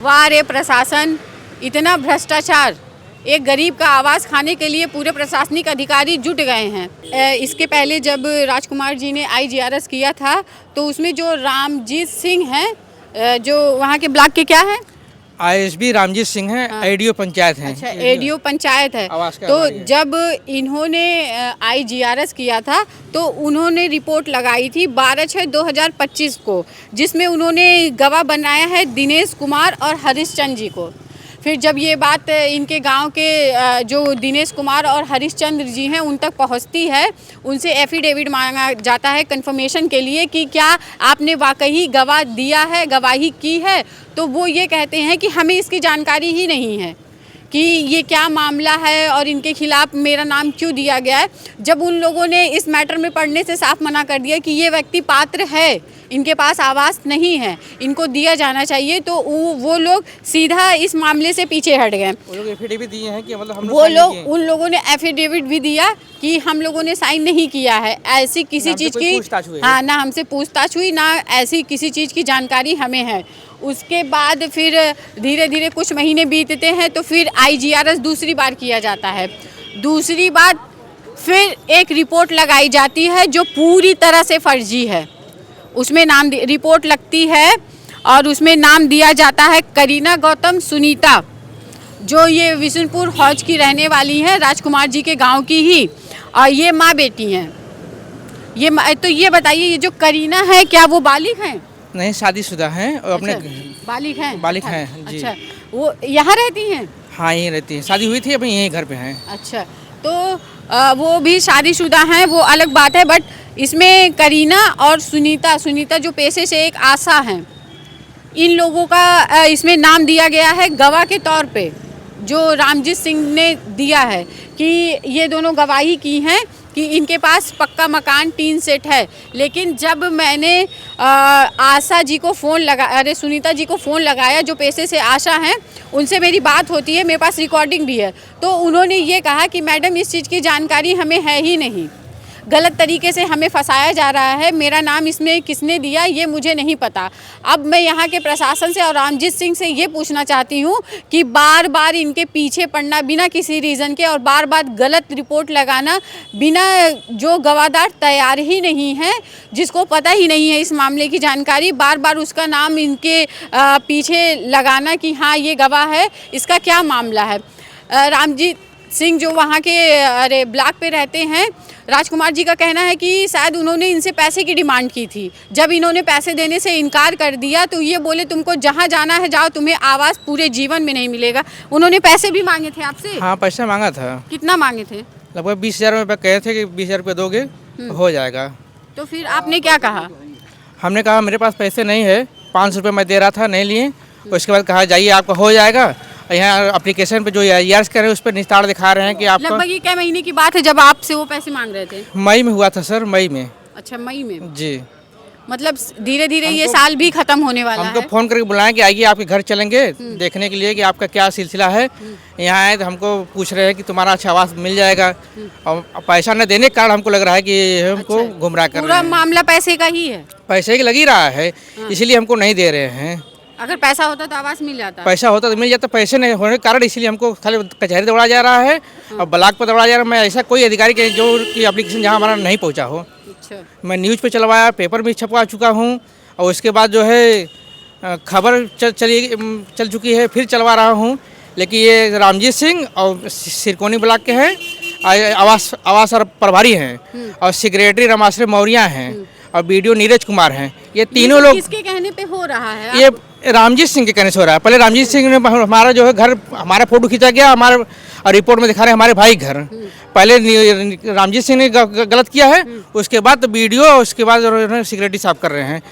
वाह रे प्रशासन, इतना भ्रष्टाचार। एक गरीब का आवाज़ खाने के लिए पूरे प्रशासनिक अधिकारी जुट गए हैं। इसके पहले जब राजकुमार जी ने IGRS किया था तो उसमें जो रामजीत सिंह हैं, जो वहाँ के ब्लॉक के क्या हैं, ISB रामजीत सिंह हैं। हाँ। ADO पंचायत हैं। अच्छा, ADO पंचायत है। तो जब इन्होंने IGRS किया था तो उन्होंने रिपोर्ट लगाई थी 12/6/2025 को, जिसमें उन्होंने गवाह बनाया है दिनेश कुमार और हरीशचंद्र जी को। फिर जब ये बात इनके गांव के जो दिनेश कुमार और हरीशचंद्र जी हैं उन तक पहुंचती है, उनसे एफिडेविट मांगा जाता है कंफर्मेशन के लिए कि क्या आपने वाकई गवाह दिया है, गवाही की है, तो वो ये कहते हैं कि हमें इसकी जानकारी ही नहीं है कि ये क्या मामला है और इनके खिलाफ मेरा नाम क्यों दिया गया है। जब उन लोगों ने इस मैटर में पढ़ने से साफ मना कर दिया कि ये व्यक्ति पात्र है, इनके पास आवास नहीं है, इनको दिया जाना चाहिए, तो वो लोग सीधा इस मामले से पीछे हट गए। वो लोग एफिडेविट दिए हैं कि मतलब हम वो लोग उन लोगों ने एफिडेविट भी दिया कि हम लोगों ने साइन नहीं किया है, ऐसी किसी चीज़ की, हाँ, ना हमसे पूछताछ हुई, ना ऐसी किसी चीज़ की जानकारी हमें है। उसके बाद फिर धीरे धीरे कुछ महीने बीतते हैं तो फिर IGRS दूसरी बार किया जाता है। दूसरी बार फिर एक रिपोर्ट लगाई जाती है जो पूरी तरह से फर्जी है। उसमें नाम रिपोर्ट लगती है और उसमें नाम दिया जाता है करीना गौतम सुनीता, जो ये विशुनपुर हौज की रहने वाली है, राजकुमार जी के गांव की ही, और ये माँ बेटी हैं। तो ये बताइए, ये जो करीना है क्या वो बालिग हैं? नहीं, शादीशुदा हैं और अपने बालिग हैं। बालिग हैं जी। अच्छा, वो यहाँ रहती हैं? हाँ, यहीं रहती है, शादी हुई थी, अभी यहीं घर पे हैं। अच्छा, तो वो भी शादीशुदा हैं, वो अलग बात है, बट इसमें करीना और सुनीता जो पेशे से एक आशा हैं, इन लोगों का इसमें नाम दिया गया है गवाह के तौर पे, जो रामजीत सिंह ने दिया है कि ये दोनों गवाही की हैं कि इनके पास पक्का मकान टीन सेट है। लेकिन जब मैंने आशा जी को सुनीता जी को फ़ोन लगाया, जो पेशे से आशा हैं, उनसे मेरी बात होती है, मेरे पास रिकॉर्डिंग भी है, तो उन्होंने ये कहा कि मैडम इस चीज़ की जानकारी हमें है ही नहीं, गलत तरीके से हमें फंसाया जा रहा है, मेरा नाम इसमें किसने दिया ये मुझे नहीं पता। अब मैं यहाँ के प्रशासन से और रामजीत सिंह से ये पूछना चाहती हूँ कि बार बार इनके पीछे पड़ना बिना किसी रीज़न के और बार बार गलत रिपोर्ट लगाना बिना जो गवाहदार तैयार ही नहीं है, जिसको पता ही नहीं है इस मामले की जानकारी, बार बार उसका नाम इनके पीछे लगाना कि हाँ ये गवाह है, इसका क्या मामला है। रामजीत सिंह जो वहाँ के ब्लॉक पे रहते हैं, राजकुमार जी का कहना है कि शायद उन्होंने इनसे पैसे की डिमांड की थी। जब इन्होंने पैसे देने से इनकार कर दिया तो ये बोले तुमको जहाँ जाना है जाओ, तुम्हें आवास पूरे जीवन में नहीं मिलेगा। उन्होंने पैसे भी मांगे थे आपसे? हाँ, पैसा मांगा था। कितना मांगे थे? लगभग 20,000 रुपये कहे थे कि 20,000 रुपये दोगे हो जाएगा। तो फिर आपने क्या कहा? हमने कहा मेरे पास पैसे नहीं है, 500 रुपये मैं दे रहा था, नहीं लिए। उसके बाद कहा जाइए आपका हो जाएगा। यहाँ एप्लीकेशन पे जो IGRS कर रहे हैं उस पर निस्तार दिखा रहे हैं कि आपका। लगभग ये क्या महीने की बात है जब आपसे वो पैसे मांग रहे थे? मई में हुआ था सर, मई में। अच्छा, मई में जी। मतलब धीरे धीरे ये साल भी खत्म होने वाला है। हमको फ़ोन करके बुलाएं कि आइए आपके घर चलेंगे देखने के लिए कि आपका क्या सिलसिला है। यहाँ आए तो हमको पूछ रहे हैं कि तुम्हारा अच्छा आवास मिल जाएगा, और पैसा न देने के कारण हमको लग रहा है कि हमको गुमराह कर रहे पूरा हैं। मामला पैसे का ही है? पैसे की लग ही रहा है, इसीलिए हमको नहीं दे रहे हैं। अगर पैसा होता तो आवास मिल जाता? पैसा होता तो मिल जाता, पैसे नहीं होने के कारण इसीलिए हमको खाली कचहरी दौड़ा जा रहा है और ब्लॉक पर दौड़ा जा रहा है। मैं ऐसा कोई अधिकारी के जो कि एप्लीकेशन जहाँ हमारा नहीं पहुँचा हो। अच्छा। मैं न्यूज़ पे चलवाया, पेपर में छपवा चुका हूँ, और उसके बाद जो है खबर चल चुकी है, फिर चलवा रहा हूँ। लेकिन ये रामजीत सिंह और सिरकोनी ब्लॉक के हैं, आवास और प्रभारी हैं, और सेक्रेटरी रमाश्री मौर्य हैं, और BDO नीरज कुमार हैं। ये तीनों लोग किसके कहने पे हो रहा है? ये रामजीत सिंह के कहने से हो रहा है। पहले रामजीत सिंह ने हमारा जो है घर, हमारा फोटो खींचा गया, हमारे रिपोर्ट में दिखा रहे हैं हमारे भाई घर। पहले रामजीत सिंह ने गलत किया है, उसके बाद BDO, उसके बाद सेक्रेटरी साहब कर रहे हैं।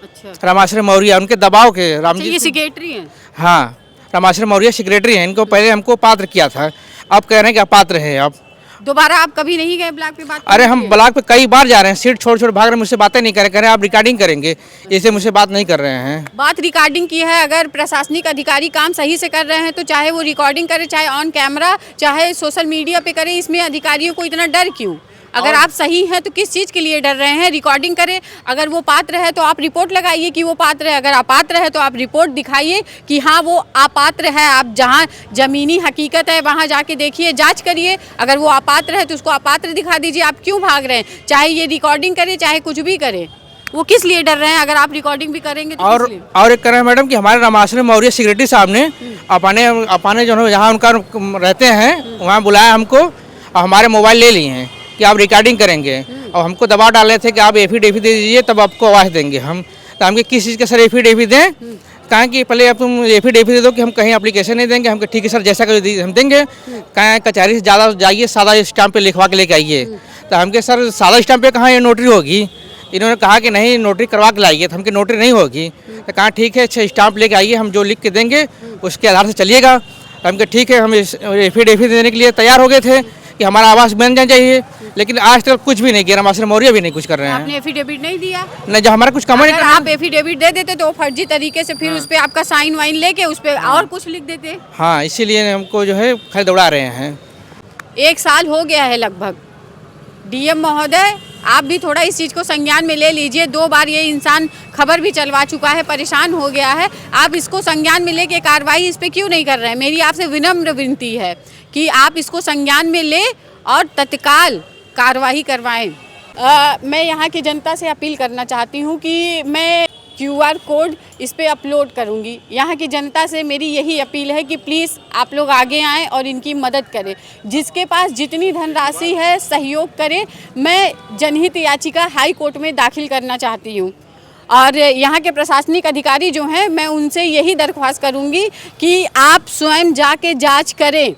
अच्छा। रमाश्री मौर्य उनके दबाव के। रामजीत ये सेक्रेटरी हैं? हाँ, रमाश्री मौर्य सेक्रेटरी हैं। इनको पहले हमको पात्र किया था, अब कह रहे हैं कि अपात्र है। अब दोबारा आप कभी नहीं गए ब्लॉक पे बात? अरे हम ब्लॉक पे कई बार जा रहे हैं, सीट छोड़ भाग रहे हैं, मुझसे बातें नहीं कर रहे हैं। आप रिकॉर्डिंग करेंगे, इसे मुझसे बात नहीं कर रहे हैं। बात रिकॉर्डिंग की है। अगर प्रशासनिक अधिकारी काम सही से कर रहे हैं तो चाहे वो रिकॉर्डिंग करे, चाहे ऑन कैमरा, चाहे सोशल मीडिया पे करे, इसमें अधिकारियों को इतना डर क्यों? अगर आप सही हैं तो किस चीज़ के लिए डर रहे हैं? रिकॉर्डिंग करें, अगर वो पात्र है तो आप रिपोर्ट लगाइए कि वो पात्र है, अगर अपात्र है तो आप रिपोर्ट दिखाइए कि हाँ वो अपात्र है। आप जहाँ ज़मीनी हकीकत है वहाँ जाके देखिए, जांच करिए, अगर वो अपात्र है तो उसको अपात्र दिखा दीजिए। आप क्यों भाग रहे हैं? चाहे ये रिकॉर्डिंग करें चाहे कुछ भी करें, वो किस लिए डर रहे हैं? अगर आप रिकॉर्डिंग भी करेंगे तो किस लिए? और एक कर रहे हैं मैडम कि हमारे रामाश्रम मौर्य सेक्रेटरी साहब ने अपने जो है जहाँ उनका रहते हैं वहाँ बुलाया हमको और हमारे मोबाइल ले लिए हैं कि आप रिकॉर्डिंग करेंगे, और हमको दबाव डाल रहे थे कि आप एफिडेविट दे दीजिए तब आपको आवाज़ देंगे हम। तो हमके किस चीज़ का सर एफिडेविट दें? कहा कि पहले आप तुम एफिडेविट दे दो कि हम कहीं एप्लीकेशन नहीं देंगे। हमको ठीक है सर, जैसा कर हम देंगे। कहाँ कचहरी से ज़्यादा जाइए, सादा स्टाम्प पे लिखवा के लेके आइए। तो हमके सर सादा स्टाम्प पे कहाँ ये नोटरी होगी? इन्होंने कहा कि नहीं नोटरी करवा के लाइए। तो हमकी नोटरी नहीं होगी। तो कहा ठीक है, 6 स्टाम्प लेके आइए, हम जो लिख के देंगे उसके आधार से चलिएगा। तो हमके ठीक है, हम एफिडेविट देने के लिए तैयार हो गए थे कि हमारा आवास बन जाना चाहिए, लेकिन आज तक कुछ भी नहीं किया। रामाश्रम मौर्य भी नहीं कुछ कर रहे हैं। आपने एफिडेविट नहीं दिया? नहीं, जो हमारा कुछ काम नहीं अगर आप एफिडेविट दे देते तो फर्जी तरीके से फिर उस पे आपका साइन वाइन लेके उस पे और कुछ लिख देते। हाँ, इसीलिए हमको जो है खैर दौड़ा रहे हैं। 1 साल हो गया है लगभग। डीएम महोदय, आप भी थोड़ा इस चीज़ को संज्ञान में ले लीजिए। 2 बार ये इंसान खबर भी चलवा चुका है, परेशान हो गया है। आप इसको संज्ञान में लेके कार्रवाई इस पे क्यों नहीं कर रहे हैं? मेरी आपसे विनम्र विनती है कि आप इसको संज्ञान में लें और तत्काल कार्रवाई करवाएं। मैं यहाँ की जनता से अपील करना चाहती हूँ कि मैं QR कोड इस पे अपलोड करूँगी। यहाँ की जनता से मेरी यही अपील है कि प्लीज़ आप लोग आगे आएँ और इनकी मदद करें। जिसके पास जितनी धनराशि है सहयोग करें। मैं जनहित याचिका हाई कोर्ट में दाखिल करना चाहती हूँ और यहाँ के प्रशासनिक अधिकारी जो हैं मैं उनसे यही दरख्वास्त करूँगी कि आप स्वयं जाके जांच करें।